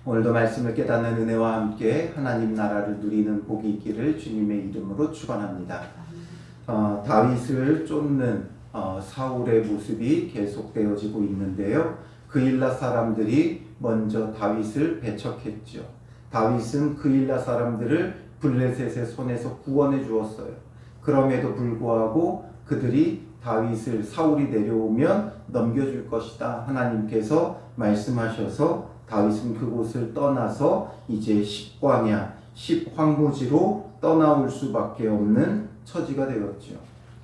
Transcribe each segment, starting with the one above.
오늘도 말씀을 깨닫는 은혜와 함께 하나님 나라를 누리는 복이 있기를 주님의 이름으로 축원합니다. 다윗을 쫓는 사울의 모습이 계속되어지고 있는데요. 그일라 사람들이 먼저 다윗을 배척했죠. 다윗은 그일라 사람들을 블레셋의 손에서 구원해 주었어요. 그럼에도 불구하고 그들이 다윗을 사울이 내려오면 넘겨줄 것이다 하나님께서 말씀하셔서 다윗은 그곳을 떠나서 이제 십광야, 십황무지로 떠나올 수밖에 없는 처지가 되었죠.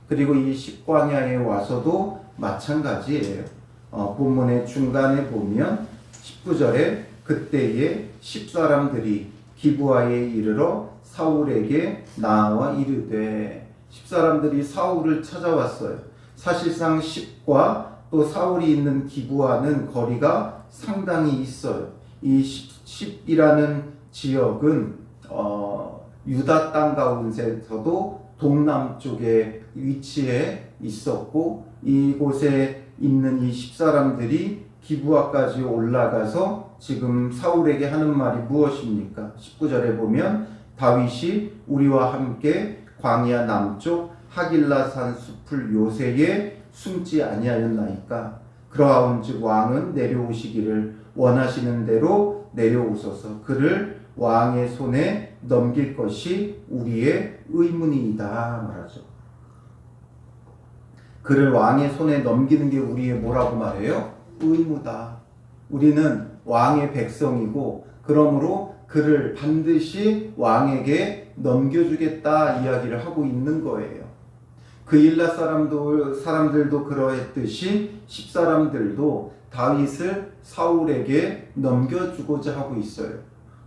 그리고 이 십광야에 와서도 마찬가지예요. 본문의 중간에 보면 19절에 그때에 십사람들이 기브아에 이르러 사울에게 나와 이르되, 십사람들이 사울을 찾아왔어요. 사실상 십과 또 사울이 있는 기브아는 거리가 상당히 있어요. 이 십이라는 지역은 유다 땅 가운데서도 동남쪽에 위치해 있었고, 이곳에 있는 이 십사람들이 기브아까지 올라가서 지금 사울에게 하는 말이 무엇입니까? 19절에 보면 다윗이 우리와 함께 광야 남쪽 하길라산 숲을 요새에 숨지 아니하였나이까? 그러하온즉 왕은 내려오시기를 원하시는 대로 내려오소서. 그를 왕의 손에 넘길 것이 우리의 의문이다 말하죠. 그를 왕의 손에 넘기는 게 우리의 뭐라고 말해요? 의무다. 우리는 왕의 백성이고 그러므로 그를 반드시 왕에게 넘겨주겠다 이야기를 하고 있는 거예요. 그일라 사람들도 그러했듯이 십사람들도 다윗을 사울에게 넘겨주고자 하고 있어요.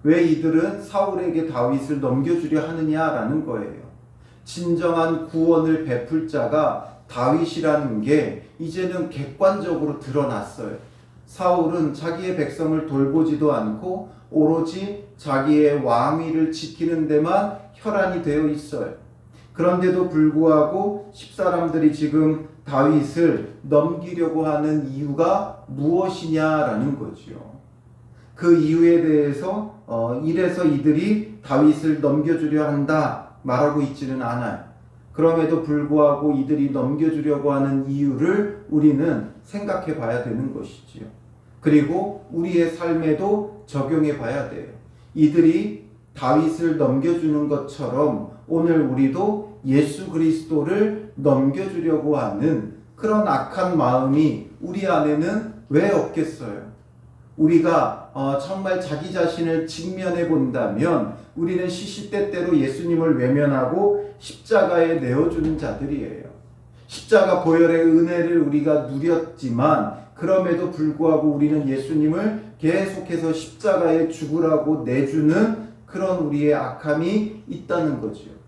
왜 이들은 사울에게 다윗을 넘겨주려 하느냐라는 거예요. 진정한 구원을 베풀 자가 다윗이라는 게 이제는 객관적으로 드러났어요. 사울은 자기의 백성을 돌보지도 않고 오로지 자기의 왕위를 지키는 데만 혈안이 되어 있어요. 그런데도 불구하고 십사람들이 지금 다윗을 넘기려고 하는 이유가 무엇이냐라는 거죠. 그 이유에 대해서 이래서 이들이 다윗을 넘겨주려 한다 말하고 있지는 않아요. 그럼에도 불구하고 이들이 넘겨주려고 하는 이유를 우리는 생각해 봐야 되는 것이지요. 그리고 우리의 삶에도 적용해 봐야 돼요. 이들이 다윗을 넘겨주는 것처럼 오늘 우리도 예수 그리스도를 넘겨주려고 하는 그런 악한 마음이 우리 안에는 왜 없겠어요? 우리가 정말 자기 자신을 직면해 본다면 우리는 시시때때로 예수님을 외면하고 십자가에 내어주는 자들이에요. 십자가 보혈의 은혜를 우리가 누렸지만 그럼에도 불구하고 우리는 예수님을 계속해서 십자가에 죽으라고 내주는 그런 우리의 악함이 있다는 거죠.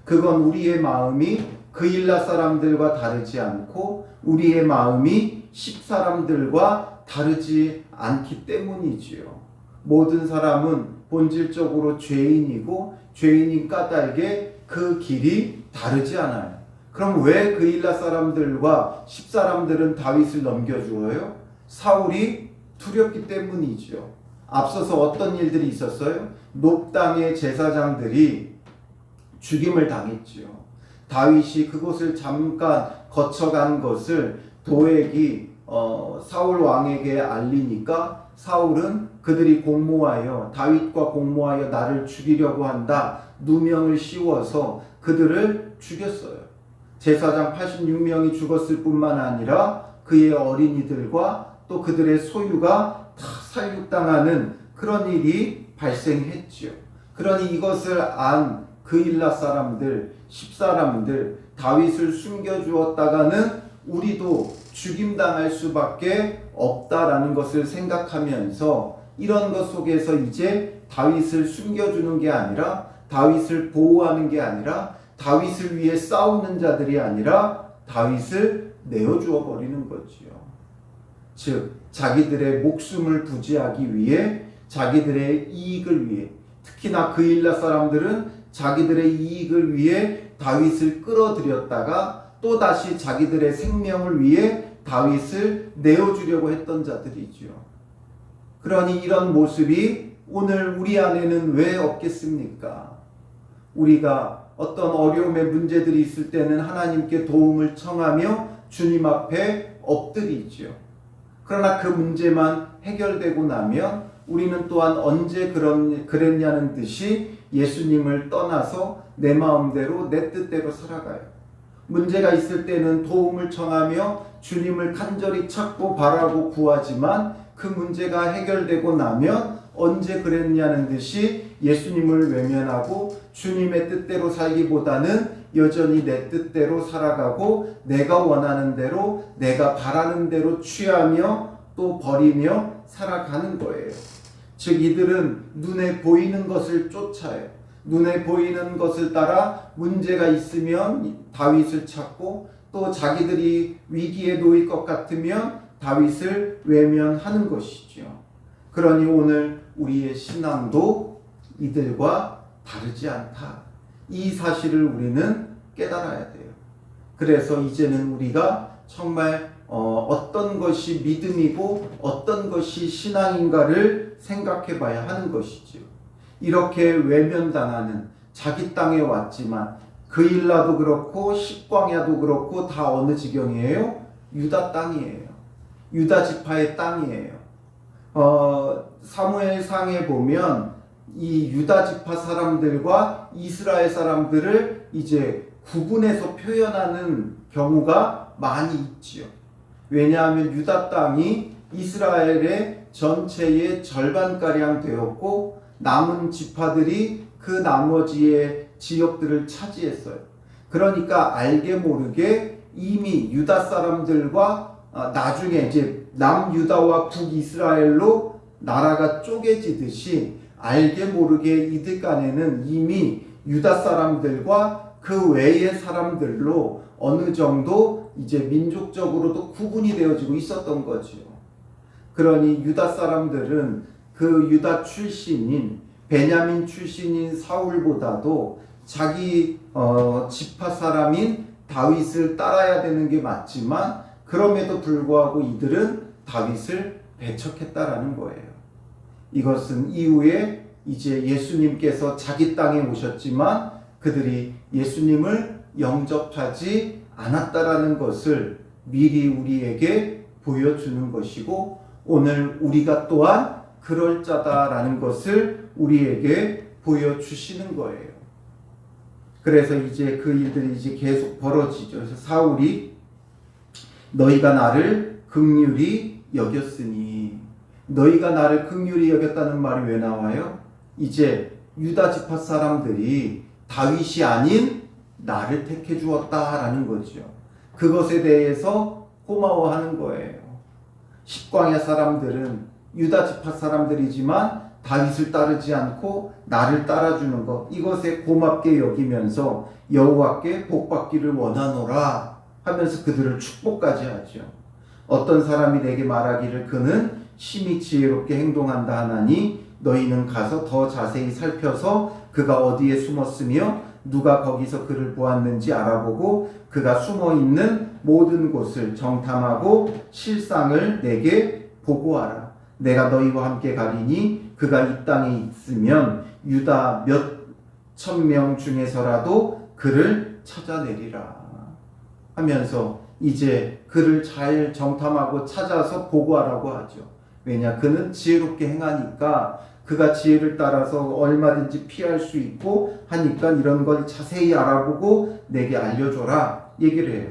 그건 우리의 마음이 그일라 사람들과 다르지 않고 우리의 마음이 십사람들과 다르지 않기 때문이지요. 모든 사람은 본질적으로 죄인이고 죄인인 까닭에 그 길이 다르지 않아요. 그럼 왜 그일라 사람들과 십사람들은 다윗을 넘겨주어요? 사울이 두렵기 때문이죠. 앞서서 어떤 일들이 있었어요? 높당의 제사장들이 죽임을 당했지요. 다윗이 그곳을 잠깐 거쳐간 것을 도액이 사울 왕에게 알리니까 사울은 그들이 공모하여 다윗과 공모하여 나를 죽이려고 한다 누명을 씌워서 그들을 죽였어요. 제사장 86명이 죽었을 뿐만 아니라 그의 어린이들과 또 그들의 소유가 다 살육당하는 그런 일이 발생했지요. 그러니 이것을 안 그일라 사람들, 십사람들 다윗을 숨겨주었다가는 우리도 죽임당할 수밖에 없다라는 것을 생각하면서 이런 것 속에서 이제 다윗을 숨겨주는 게 아니라 다윗을 보호하는 게 아니라 다윗을 위해 싸우는 자들이 아니라 다윗을 내어주어 버리는 거지요. 즉 자기들의 목숨을 부지하기 위해 자기들의 이익을 위해 특히나 그일라 사람들은 자기들의 이익을 위해 다윗을 끌어들였다가 또다시 자기들의 생명을 위해 다윗을 내어주려고 했던 자들이지요. 그러니 이런 모습이 오늘 우리 안에는 왜 없겠습니까? 우리가 어떤 어려움의 문제들이 있을 때는 하나님께 도움을 청하며 주님 앞에 엎드리죠. 그러나 그 문제만 해결되고 나면 우리는 또한 언제 그랬냐는 듯이 예수님을 떠나서 내 마음대로 내 뜻대로 살아가요. 문제가 있을 때는 도움을 청하며 주님을 간절히 찾고 바라고 구하지만 그 문제가 해결되고 나면 언제 그랬냐는 듯이 예수님을 외면하고 주님의 뜻대로 살기보다는 여전히 내 뜻대로 살아가고 내가 원하는 대로 내가 바라는 대로 취하며 또 버리며 살아가는 거예요. 즉 이들은 눈에 보이는 것을 쫓아요. 눈에 보이는 것을 따라 문제가 있으면 다윗을 찾고 또 자기들이 위기에 놓일 것 같으면 다윗을 외면하는 것이죠. 그러니 오늘 우리의 신앙도 이들과 다르지 않다. 이 사실을 우리는 깨달아야 돼요. 그래서 이제는 우리가 정말 어떤 것이 믿음이고 어떤 것이 신앙인가를 생각해 봐야 하는 것이죠. 이렇게 외면당하는 자기 땅에 왔지만 그일라도 그렇고 식광야도 그렇고 다 어느 지경이에요? 유다 땅이에요. 유다 지파의 땅이에요. 사무엘상에 보면 이 유다 지파 사람들과 이스라엘 사람들을 이제 구분해서 표현하는 경우가 많이 있지요. 왜냐하면 유다 땅이 이스라엘의 전체의 절반가량 되었고 남은 지파들이 그 나머지의 지역들을 차지했어요. 그러니까 알게 모르게 이미 유다 사람들과 나중에 이제 남유다와 북이스라엘로 나라가 쪼개지듯이 알게 모르게 이들 간에는 이미 유다 사람들과 그 외의 사람들로 어느 정도 이제 민족적으로도 구분이 되어지고 있었던 거죠. 그러니 유다 사람들은 그 유다 출신인 베냐민 출신인 사울보다도 자기 지파 사람인 다윗을 따라야 되는 게 맞지만 그럼에도 불구하고 이들은 다윗을 배척했다라는 거예요. 이것은 이후에 이제 예수님께서 자기 땅에 오셨지만 그들이 예수님을 영접하지 않았다라는 것을 미리 우리에게 보여주는 것이고 오늘 우리가 또한 그럴 자다라는 것을 우리에게 보여주시는 거예요. 그래서 이제 그 일들이 이제 계속 벌어지죠. 그래서 사울이 너희가 나를 긍휼히 여겼으니 너희가 나를 긍휼히 여겼다는 말이 왜 나와요? 이제 유다 지파 사람들이 다윗이 아닌 나를 택해 주었다라는 거죠. 그것에 대해서 고마워하는 거예요. 식광야 사람들은 유다 지파 사람들이지만 다윗을 따르지 않고 나를 따라주는 것 이것에 고맙게 여기면서 여호와께 복받기를 원하노라 하면서 그들을 축복까지 하죠. 어떤 사람이 내게 말하기를 그는 심히 지혜롭게 행동한다 하나니 너희는 가서 더 자세히 살펴서 그가 어디에 숨었으며 누가 거기서 그를 보았는지 알아보고 그가 숨어있는 모든 곳을 정탐하고 실상을 내게 보고하라. 내가 너희와 함께 가리니 그가 이 땅에 있으면 유다 몇 천 명 중에서라도 그를 찾아내리라 하면서 이제 그를 잘 정탐하고 찾아서 보고하라고 하죠. 왜냐? 그는 지혜롭게 행하니까 그가 지혜를 따라서 얼마든지 피할 수 있고 하니까 이런 걸 자세히 알아보고 내게 알려줘라 얘기를 해요.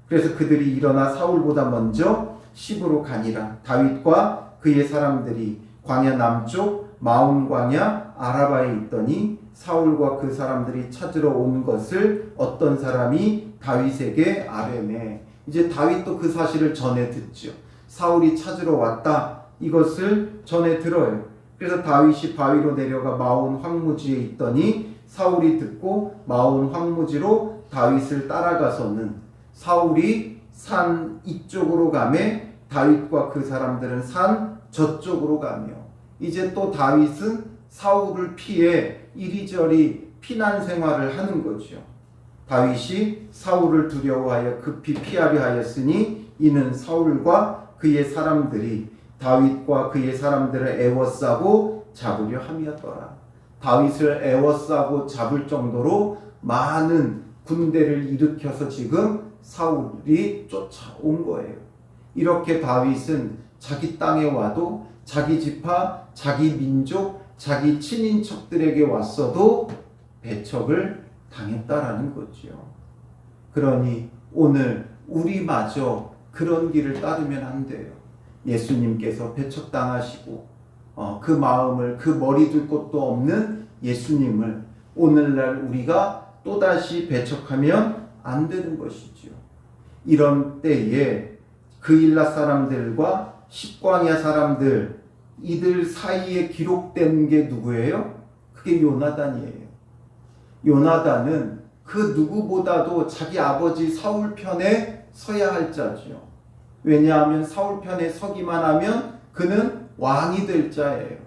그래서 그들이 일어나 사울보다 먼저 시브로 가니라. 다윗과 그의 사람들이 광야 남쪽 마온 광야 아라바에 있더니 사울과 그 사람들이 찾으러 온 것을 어떤 사람이 다윗에게 아뢰매. 이제 다윗도 그 사실을 전해 듣죠. 사울이 찾으러 왔다 이것을 전해 들어요. 그래서 다윗이 바위로 내려가 마온 황무지에 있더니 사울이 듣고 마온 황무지로 다윗을 따라가서는 사울이 산 이쪽으로 가매 다윗과 그 사람들은 산 저쪽으로 가며 이제 또 다윗은 사울을 피해 이리저리 피난 생활을 하는 거죠. 다윗이 사울을 두려워하여 급히 피하려 하였으니 이는 사울과 그의 사람들이 다윗과 그의 사람들을 애워싸고 잡으려 함이었더라. 다윗을 애워싸고 잡을 정도로 많은 군대를 일으켜서 지금 사울이 쫓아온 거예요. 이렇게 다윗은 자기 땅에 와도 자기 지파, 자기 민족, 자기 친인척들에게 왔어도 배척을 당했다라는 거죠. 그러니 오늘 우리마저 그런 길을 따르면 안 돼요. 예수님께서 배척당하시고 그 마음을, 그 머리 둘 곳도 없는 예수님을 오늘날 우리가 또다시 배척하면 안 되는 것이지요. 이런 때에 그일라 사람들과 십광야 사람들, 이들 사이에 기록된 게 누구예요? 그게 요나단이에요. 요나단은 그 누구보다도 자기 아버지 사울 편에 서야 할 자죠. 왜냐하면 사울 편에 서기만 하면 그는 왕이 될 자예요.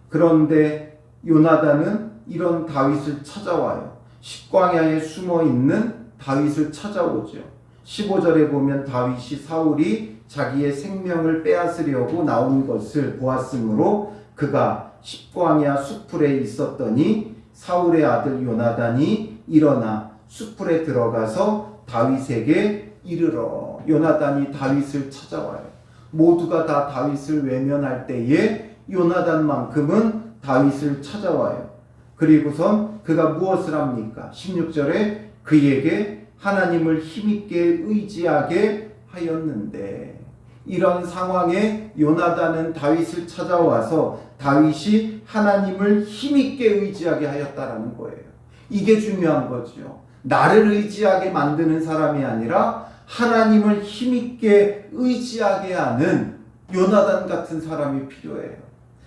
그런데 요나단은 이런 다윗을 찾아와요. 십광야에 숨어 있는 다윗을 찾아오죠. 15절에 보면 다윗이 사울이 자기의 생명을 빼앗으려고 나온 것을 보았으므로 그가 십광야 숲풀에 있었더니 사울의 아들 요나단이 일어나 숲풀에 들어가서 다윗에게 이르러. 요나단이 다윗을 찾아와요. 모두가 다 다윗을 외면할 때에 요나단만큼은 다윗을 찾아와요. 그리고선 그가 무엇을 합니까? 16절에 그에게 하나님을 힘있게 의지하게 하였는데, 이런 상황에 요나단은 다윗을 찾아와서 다윗이 하나님을 힘있게 의지하게 하였다라는 거예요. 이게 중요한 거죠. 나를 의지하게 만드는 사람이 아니라 하나님을 힘있게 의지하게 하는 요나단 같은 사람이 필요해요.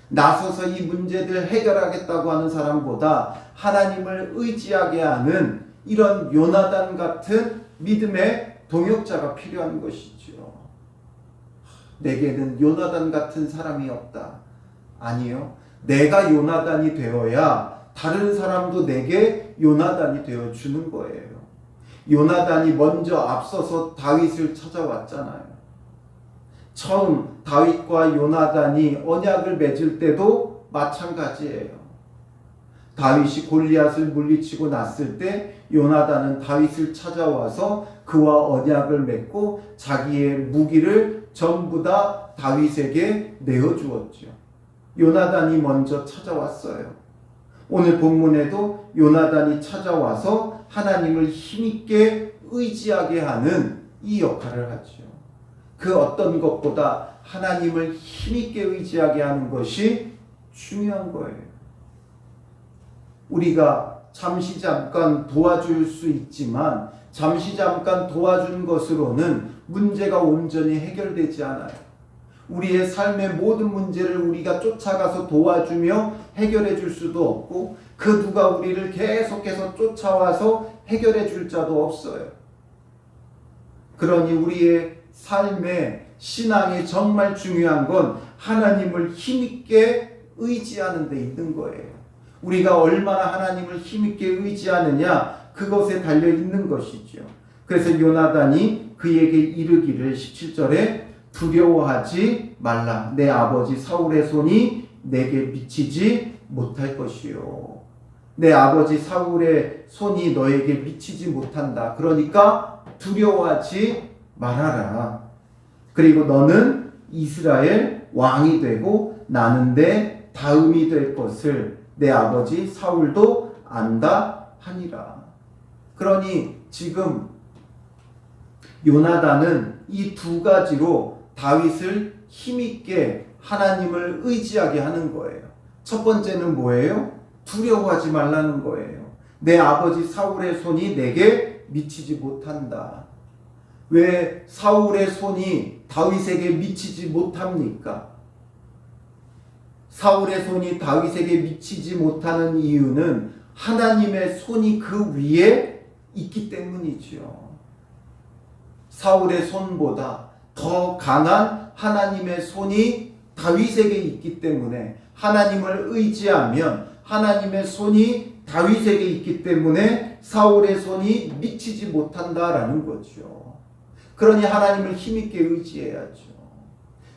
나서서 이 문제들 해결하겠다고 하는 사람보다 하나님을 의지하게 하는 이런 요나단 같은 믿음의 동역자가 필요한 것이죠. 내게는 요나단 같은 사람이 없다. 아니요. 내가 요나단이 되어야 다른 사람도 내게 요나단이 되어 주는 거예요. 요나단이 먼저 앞서서 다윗을 찾아왔잖아요. 처음 다윗과 요나단이 언약을 맺을 때도 마찬가지예요. 다윗이 골리앗을 물리치고 났을 때 요나단은 다윗을 찾아와서 그와 언약을 맺고 자기의 무기를 전부 다 다윗에게 내어주었죠. 요나단이 먼저 찾아왔어요. 오늘 본문에도 요나단이 찾아와서 하나님을 힘있게 의지하게 하는 이 역할을 하죠. 그 어떤 것보다 하나님을 힘있게 의지하게 하는 것이 중요한 거예요. 우리가 잠시 잠깐 도와줄 수 있지만 잠시 잠깐 도와준 것으로는 문제가 온전히 해결되지 않아요. 우리의 삶의 모든 문제를 우리가 쫓아가서 도와주며 해결해 줄 수도 없고 그 누가 우리를 계속해서 쫓아와서 해결해 줄 자도 없어요. 그러니 우리의 삶의 신앙이 정말 중요한 건 하나님을 힘있게 의지하는 데 있는 거예요. 우리가 얼마나 하나님을 힘있게 의지하느냐 그것에 달려 있는 것이죠. 그래서 요나단이 그에게 이르기를 17절에 두려워하지 말라. 내 아버지 사울의 손이 내게 미치지 못할 것이요. 내 아버지 사울의 손이 너에게 미치지 못한다. 그러니까 두려워하지 말아라. 그리고 너는 이스라엘 왕이 되고 나는 내 다음이 될 것을 내 아버지 사울도 안다 하니라. 그러니 지금 요나단은 이 두 가지로 다윗을 힘있게 하나님을 의지하게 하는 거예요. 첫 번째는 뭐예요? 두려워하지 말라는 거예요. 내 아버지 사울의 손이 내게 미치지 못한다. 왜 사울의 손이 다윗에게 미치지 못합니까? 사울의 손이 다윗에게 미치지 못하는 이유는 하나님의 손이 그 위에 있기 때문이죠. 사울의 손보다 더 강한 하나님의 손이 다윗에게 있기 때문에 하나님을 의지하면 하나님의 손이 다윗에게 있기 때문에 사울의 손이 미치지 못한다라는 거죠. 그러니 하나님을 힘있게 의지해야죠.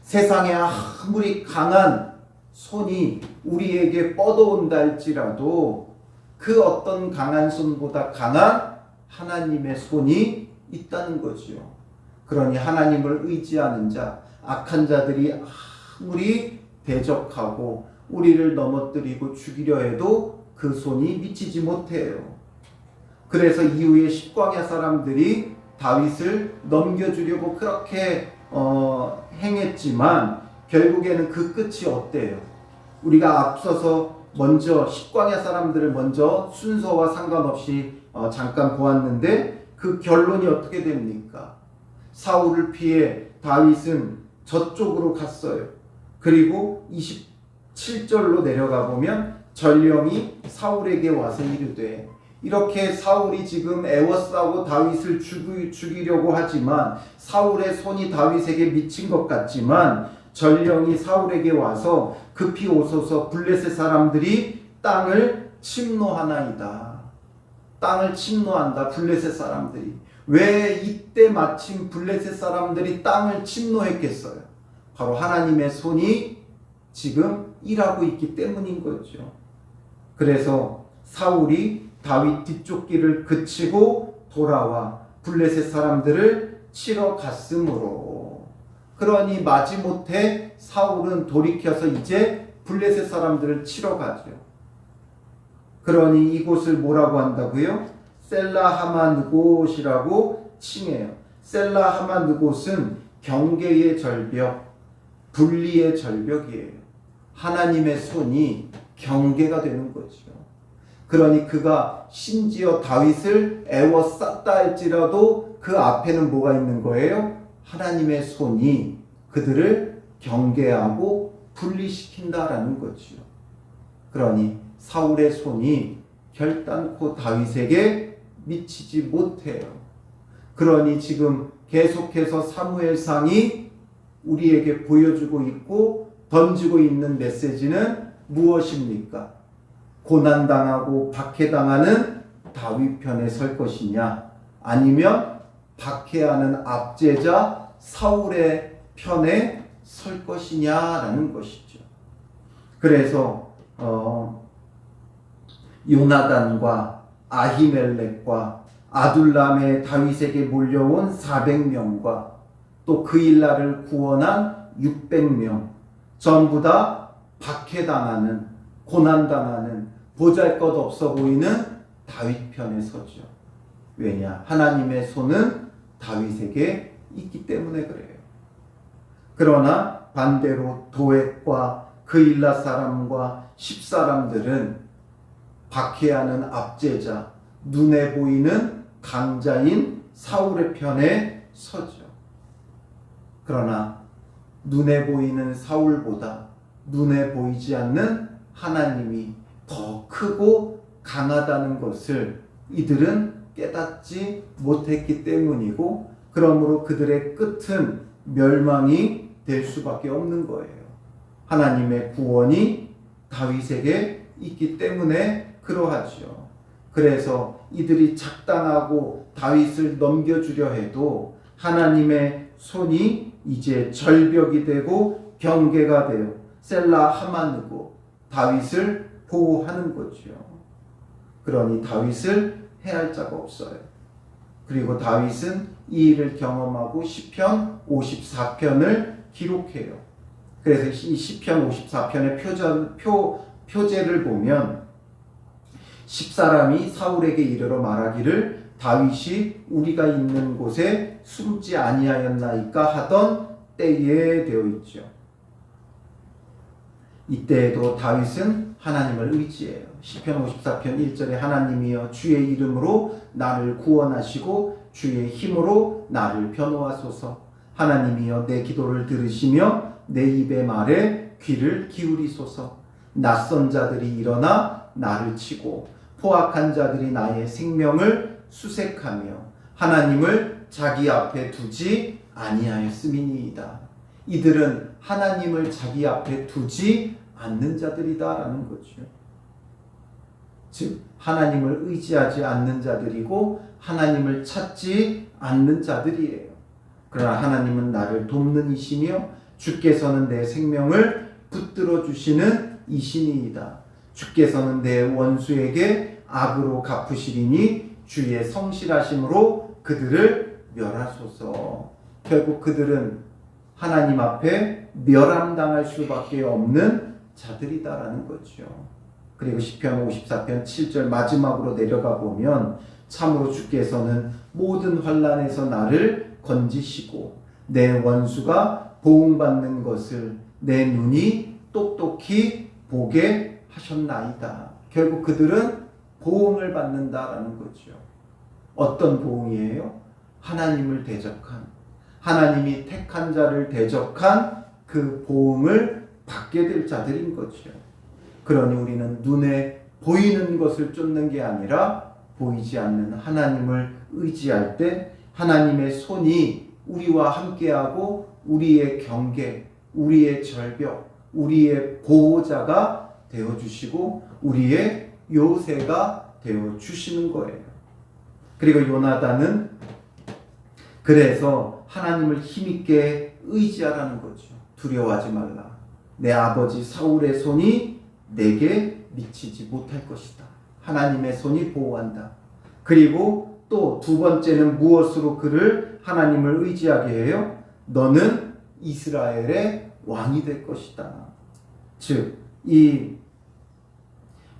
세상에 아무리 강한 손이 우리에게 뻗어온다 할지라도 그 어떤 강한 손보다 강한 하나님의 손이 있다는 거지요. 그러니 하나님을 의지하는 자, 악한 자들이 아무리 대적하고 우리를 넘어뜨리고 죽이려 해도 그 손이 미치지 못해요. 그래서 이후에 십광야 사람들이 다윗을 넘겨주려고 그렇게 행했지만 결국에는 그 끝이 어때요? 우리가 앞서서 먼저 십광야 사람들을 먼저 순서와 상관없이 잠깐 보았는데 그 결론이 어떻게 됩니까? 사울을 피해 다윗은 저쪽으로 갔어요. 그리고 27절로 내려가 보면 전령이 사울에게 와서 이르되, 이렇게 사울이 지금 애워싸고 다윗을 죽이려고 하지만 사울의 손이 다윗에게 미친 것 같지만 전령이 사울에게 와서 급히 오소서 블레셋 사람들이 땅을 침노하나이다. 땅을 침노한다. 블레셋 사람들이. 왜 이때 마침 블레셋 사람들이 땅을 침노했겠어요? 바로 하나님의 손이 지금 일하고 있기 때문인 거죠. 그래서 사울이 다윗 뒤쫓기를 그치고 돌아와 블레셋 사람들을 치러 갔으므로, 그러니 마지못해 사울은 돌이켜서 이제 블레셋 사람들을 치러 가죠. 그러니 이곳을 뭐라고 한다고요? 셀라하마느곳이라고 칭해요. 셀라하마느곳은 경계의 절벽, 분리의 절벽이에요. 하나님의 손이 경계가 되는 거죠. 그러니 그가 심지어 다윗을 애워쌌다 할지라도 그 앞에는 뭐가 있는 거예요? 하나님의 손이 그들을 경계하고 분리시킨다라는 거죠. 그러니 사울의 손이 결단코 다윗에게 미치지 못해요. 그러니 지금 계속해서 사무엘상이 우리에게 보여주고 있고 던지고 있는 메시지는 무엇입니까? 고난당하고 박해당하는 다윗 편에 설 것이냐, 아니면 박해하는 압제자 사울의 편에 설 것이냐라는 것이죠. 그래서 요나단과 아히멜렉과 아둘람의 다윗에게 몰려온 400명과 또 그 일날을 구원한 600명, 전부 다 박해당하는, 고난당하는, 보잘것없어 보이는 다윗 편에 서죠. 왜냐? 하나님의 손은 다윗에게 있기 때문에 그래요. 그러나 반대로 도액과 그일라 사람과 십사람들은 박해하는 압제자, 눈에 보이는 강자인 사울의 편에 서죠. 그러나 눈에 보이는 사울보다 눈에 보이지 않는 하나님이 더 크고 강하다는 것을 이들은 깨닫지 못했기 때문이고, 그러므로 그들의 끝은 멸망이 될 수밖에 없는 거예요. 하나님의 구원이 다윗에게 있기 때문에 그러하죠. 그래서 이들이 작당하고 다윗을 넘겨주려 해도 하나님의 손이 이제 절벽이 되고 경계가 되어 셀라하마느고 다윗을 보호하는 거죠. 그러니 다윗을 해할 자가 없어요. 그리고 다윗은 이 일을 경험하고 시편 54편을 기록해요. 그래서 이 시편 54편의 표제를 보면, 10사람이 사울에게 이르러 말하기를 다윗이 우리가 있는 곳에 숨지 아니하였나이까 하던 때에 되어 있죠. 이때에도 다윗은 하나님을 의지해요. 시편 54편 1절에 하나님이여 주의 이름으로 나를 구원하시고 주의 힘으로 나를 변호하소서. 하나님이여 내 기도를 들으시며 내 입의 말에 귀를 기울이소서. 낯선 자들이 일어나 나를 치고 포악한 자들이 나의 생명을 수색하며 하나님을 자기 앞에 두지 아니하였음이니이다. 이들은 하나님을 자기 앞에 두지 않는 자들이다라는 거죠. 즉 하나님을 의지하지 않는 자들이고 하나님을 찾지 않는 자들이에요. 그러나 하나님은 나를 돕는 이시며 주께서는 내 생명을 붙들어 주시는 이신이이다. 주께서는 내 원수에게 악으로 갚으시리니 주의 성실하심으로 그들을 멸하소서. 결국 그들은 하나님 앞에 멸함당할 수밖에 없는 자들이다라는 거죠. 그리고 시편 54편 7절 마지막으로 내려가 보면 참으로 주께서는 모든 환난에서 나를 건지시고 내 원수가 보응받는 것을 내 눈이 똑똑히 보게 하셨나이다. 결국 그들은 보응을 받는다라는 거죠. 어떤 보응이에요? 하나님을 대적한, 하나님이 택한 자를 대적한 그 보응을 받게 될 자들인 거죠. 그러니 우리는 눈에 보이는 것을 쫓는 게 아니라 보이지 않는 하나님을 의지할 때 하나님의 손이 우리와 함께하고 우리의 경계, 우리의 절벽, 우리의 보호자가 되어주시고 우리의 요새가 되어주시는 거예요. 그리고 요나단은 그래서 하나님을 힘있게 의지하라는 거죠. 두려워하지 말라. 내 아버지 사울의 손이 내게 미치지 못할 것이다. 하나님의 손이 보호한다. 그리고 또 두 번째는 무엇으로 그를 하나님을 의지하게 해요? 너는 이스라엘의 왕이 될 것이다. 즉, 이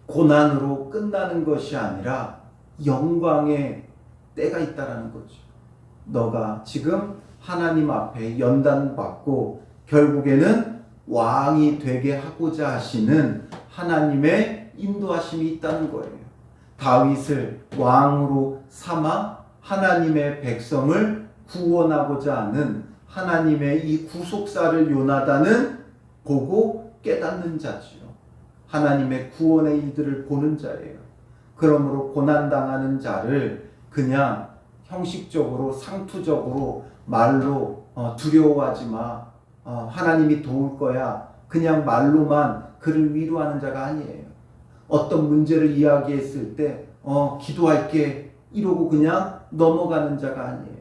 고난으로 끝나는 것이 아니라 영광의 때가 있다라는 거죠. 너가 지금 하나님 앞에 연단받고 결국에는 왕이 되게 하고자 하시는 하나님의 인도하심이 있다는 거예요. 다윗을 왕으로 삼아 하나님의 백성을 구원하고자 하는 하나님의 이 구속사를 요나단은 보고 깨닫는 자지요. 하나님의 구원의 일들을 보는 자예요. 그러므로 고난당하는 자를 그냥 형식적으로 상투적으로 말로 두려워하지 마. 하나님이 도울 거야. 그냥 말로만 그를 위로하는 자가 아니에요. 어떤 문제를 이야기했을 때 기도할게 이러고 그냥 넘어가는 자가 아니에요.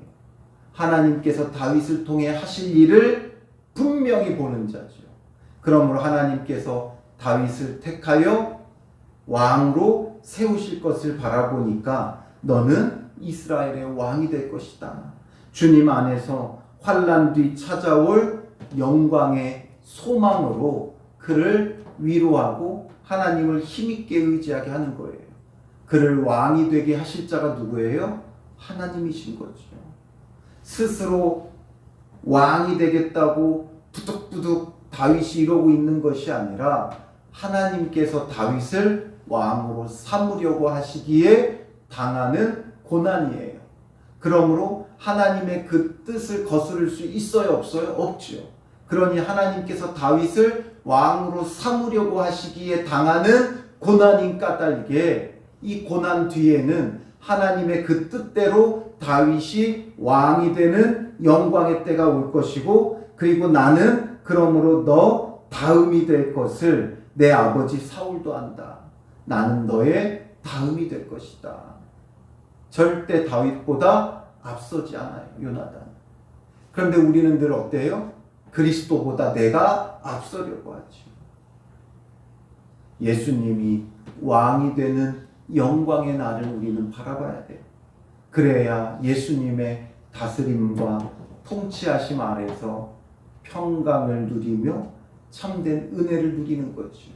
하나님께서 다윗을 통해 하실 일을 분명히 보는 자죠. 그러므로 하나님께서 다윗을 택하여 왕으로 세우실 것을 바라보니까 너는 이스라엘의 왕이 될 것이다. 주님 안에서 환난 뒤 찾아올 영광의 소망으로 그를 위로하고 하나님을 힘있게 의지하게 하는 거예요. 그를 왕이 되게 하실 자가 누구예요? 하나님이신 거죠. 스스로 왕이 되겠다고 부득부득 다윗이 이러고 있는 것이 아니라 하나님께서 다윗을 왕으로 삼으려고 하시기에 당하는 고난이에요. 그러므로 하나님의 그 뜻을 거스를 수 있어요? 없어요? 없죠. 그러니 하나님께서 다윗을 왕으로 삼으려고 하시기에 당하는 고난인 까닭에 이 고난 뒤에는 하나님의 그 뜻대로 다윗이 왕이 되는 영광의 때가 올 것이고, 그리고 나는 그러므로 너 다음이 될 것을 내 아버지 사울도 안다. 나는 너의 다음이 될 것이다. 절대 다윗보다 앞서지 않아요, 요나단. 그런데 우리는 늘 어때요? 그리스도보다 내가 앞서려고 하죠. 예수님이 왕이 되는 영광의 날을 우리는 바라봐야 돼요. 그래야 예수님의 다스림과 통치하심 아래서 평강을 누리며 참된 은혜를 누리는 거죠.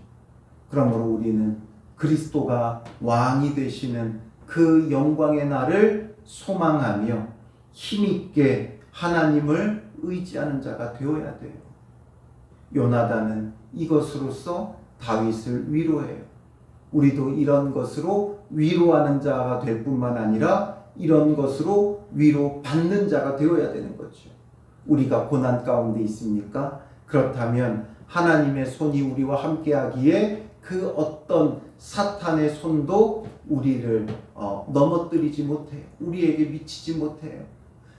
그러므로 우리는 그리스도가 왕이 되시는 그 영광의 날을 소망하며 힘있게 하나님을 의지하는 자가 되어야 돼요. 요나단은 이것으로서 다윗을 위로해요. 우리도 이런 것으로 위로하는 자가 될 뿐만 아니라 이런 것으로 위로받는 자가 되어야 되는 거죠. 우리가 고난 가운데 있습니까? 그렇다면 하나님의 손이 우리와 함께하기에 그 어떤 사탄의 손도 우리를 넘어뜨리지 못해요. 우리에게 미치지 못해요.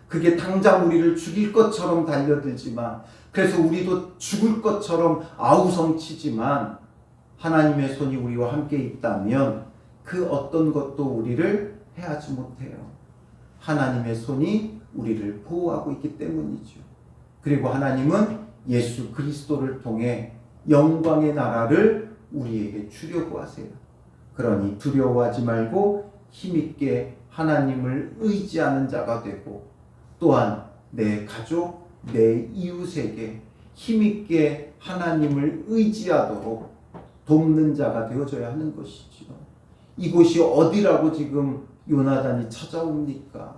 그게 당장 우리를 죽일 것처럼 달려들지만, 그래서 우리도 죽을 것처럼 아우성치지만 하나님의 손이 우리와 함께 있다면 그 어떤 것도 우리를 해하지 못해요. 하나님의 손이 우리를 보호하고 있기 때문이죠. 그리고 하나님은 예수 그리스도를 통해 영광의 나라를 우리에게 주려고 하세요. 그러니 두려워하지 말고 힘있게 하나님을 의지하는 자가 되고, 또한 내 가족, 내 이웃에게 힘있게 하나님을 의지하도록 돕는 자가 되어져야 하는 것이지요. 이곳이 어디라고 지금 요나단이 찾아옵니까?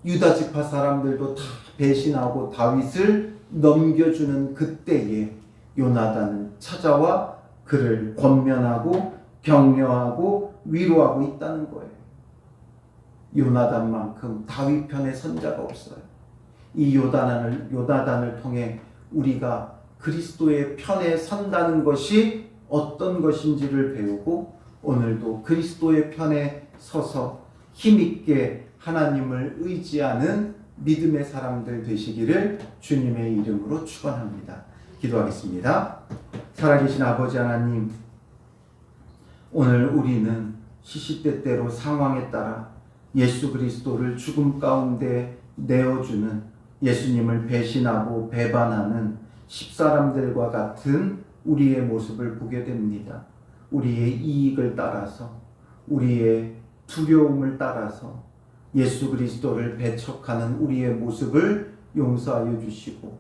유다 지파 사람들도 다 배신하고 다윗을 넘겨주는 그때에 요나단은 찾아와 그를 권면하고 격려하고 위로하고 있다는 거예요. 요나단만큼 다윗 편의 선자가 없어요. 이 요나단을 통해 우리가 그리스도의 편에 선다는 것이 어떤 것인지를 배우고, 오늘도 그리스도의 편에 서서 힘있게 하나님을 의지하는 믿음의 사람들 되시기를 주님의 이름으로 축원합니다. 기도하겠습니다. 살아계신 아버지 하나님, 오늘 우리는 시시때때로 상황에 따라 예수 그리스도를 죽음 가운데 내어주는, 예수님을 배신하고 배반하는 십사람들과 같은 우리의 모습을 보게 됩니다. 우리의 이익을 따라서, 우리의 두려움을 따라서 예수 그리스도를 배척하는 우리의 모습을 용서하여 주시고,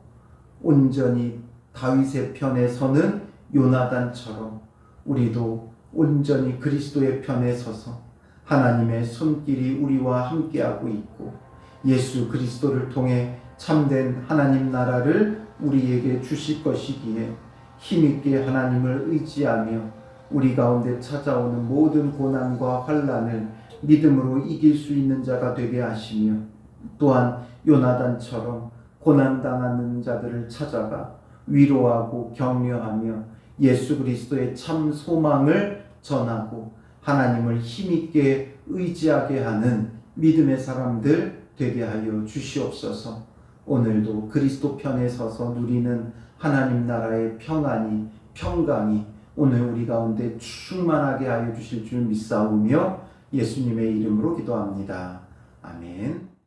온전히 다윗의 편에 서는 요나단처럼 우리도 온전히 그리스도의 편에 서서 하나님의 손길이 우리와 함께하고 있고, 예수 그리스도를 통해 참된 하나님 나라를 우리에게 주실 것이기에 힘있게 하나님을 의지하며 우리 가운데 찾아오는 모든 고난과 환난을 믿음으로 이길 수 있는 자가 되게 하시며, 또한 요나단처럼 고난당하는 자들을 찾아가 위로하고 격려하며 예수 그리스도의 참 소망을 전하고 하나님을 힘있게 의지하게 하는 믿음의 사람들 되게 하여 주시옵소서. 오늘도 그리스도 편에 서서 누리는 하나님 나라의 평안이, 평강이 오늘 우리 가운데 충만하게 하여 주실 줄 믿사오며 예수님의 이름으로 기도합니다. 아멘.